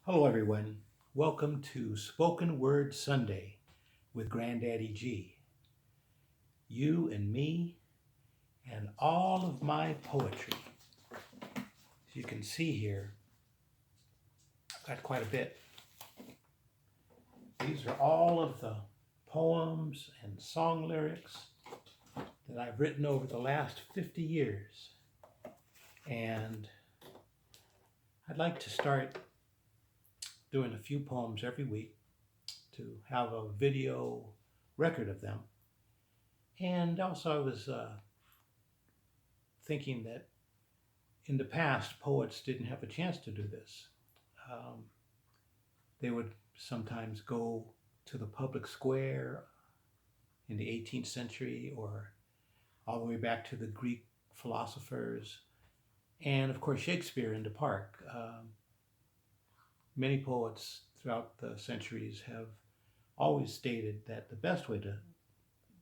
Hello, everyone. Welcome to Spoken Word Sunday with Granddaddy G. You and me and all of my poetry. As you can see here, I've got quite a bit. These are all of the poems and song lyrics that I've written over the last 50 years. And I'd like to start doing a few poems every week to have a video record of them. And also, I was thinking that in the past, poets didn't have a chance to do this. Um, they would sometimes go to the public square in the 18th century or all the way back to the Greek philosophers, and of course, Shakespeare in the park. Many poets throughout the centuries have always stated that the best way to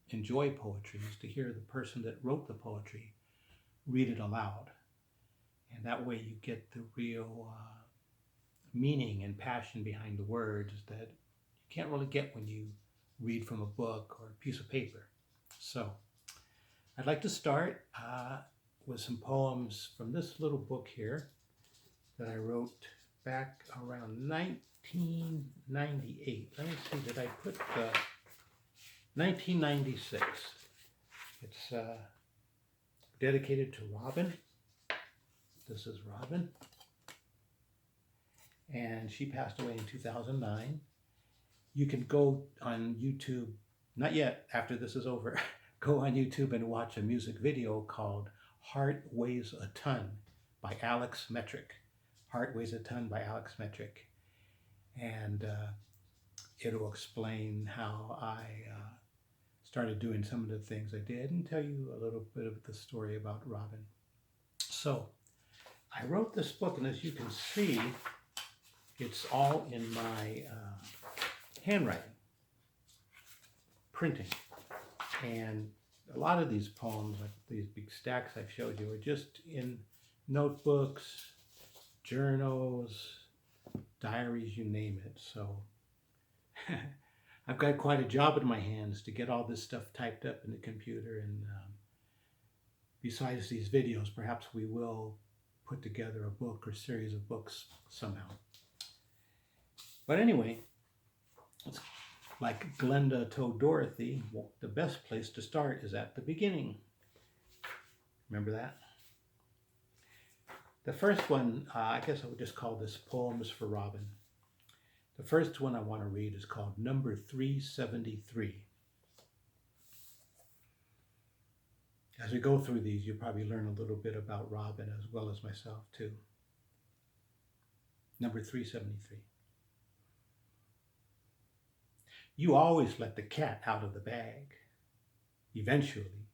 enjoy poetry is to hear the person that wrote the poetry read it aloud. And that way you get the real meaning and passion behind the words that you can't really get when you read from a book or a piece of paper. So I'd like to start with some poems from this little book here that I wrote back around 1998. Let me see, did I put the 1996? It's dedicated to Robin. This is Robin. And she passed away in 2009. You can go on YouTube, not yet, after this is over, go on YouTube and watch a music video called Heart Weighs a Ton by Alex Metric. Heart Weighs a Ton by Alex Metric. And it'll explain how I started doing some of the things I did and tell you a little bit of the story about Robin. So I wrote this book, and as you can see, it's all in my handwriting, printing. And a lot of these poems, like these big stacks I've showed you, are just in notebooks, journals, diaries, you name it. So I've got quite a job in my hands to get all this stuff typed up in the computer. And besides these videos, perhaps we will put together a book or series of books somehow. But anyway, it's like Glenda told Dorothy, well, the best place to start is at the beginning. Remember that? The first one, I guess I would just call this Poems for Robin. The first one I want to read is called Number 373. As we go through these, you'll probably learn a little bit about Robin as well as myself too. Number 373. You always let the cat out of the bag. Eventually,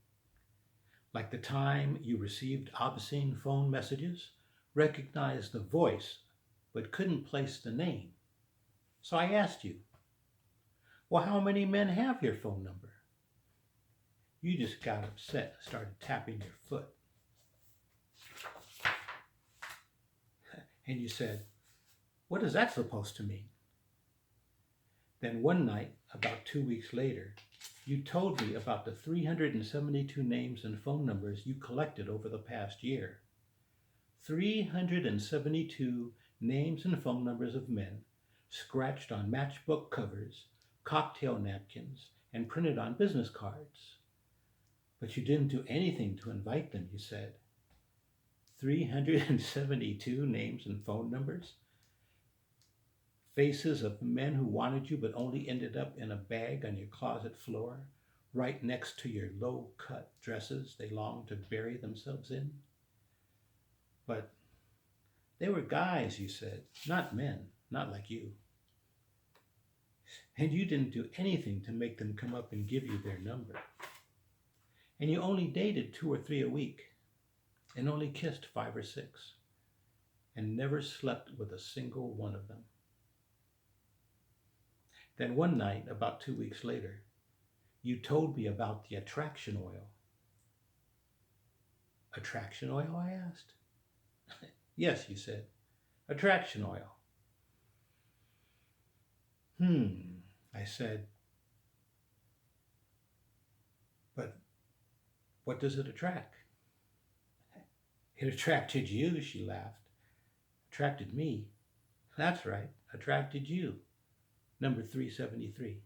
like the time you received obscene phone messages, recognized the voice but couldn't place the name. So I asked you, well, how many men have your phone number? You just got upset and started tapping your foot. And you said, what is that supposed to mean? Then one night, about 2 weeks later, you told me about the 372 names and phone numbers you collected over the past year. 372 names and phone numbers of men scratched on matchbook covers, cocktail napkins, and printed on business cards. But you didn't do anything to invite them, you said. 372 names and phone numbers? Faces of men who wanted you but only ended up in a bag on your closet floor, right next to your low-cut dresses they longed to bury themselves in. But they were guys, you said, not men, not like you. And you didn't do anything to make them come up and give you their number. And you only dated 2 or 3 a week, and only kissed 5 or 6, and never slept with a single one of them. Then one night, about 2 weeks later, you told me about the attraction oil. Attraction oil, I asked. Yes, you said, attraction oil. I said, but what does it attract? It attracted you, she laughed. Attracted me? That's right, attracted you. Number 373.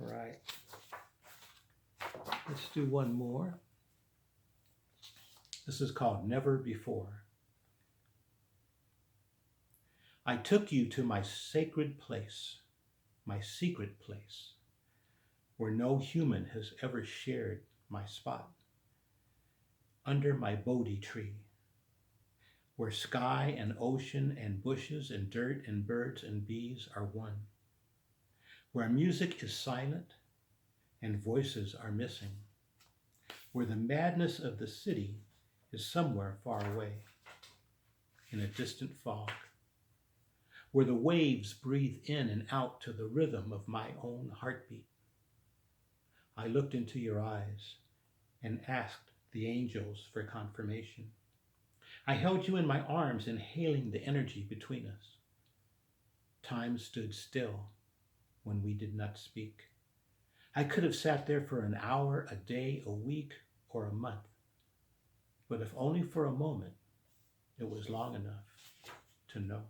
All right, let's do one more. This is called Never Before. I took you to my sacred place, my secret place, where no human has ever shared my spot. Under my Bodhi tree, where sky and ocean and bushes and dirt and birds and bees are one. Where music is silent and voices are missing. Where the madness of the city is somewhere far away, in a distant fog. Where the waves breathe in and out to the rhythm of my own heartbeat. I looked into your eyes and asked the angels for confirmation. I held you in my arms, inhaling the energy between us. Time stood still when we did not speak. I could have sat there for an hour, a day, a week, or a month. But if only for a moment, it was long enough to know.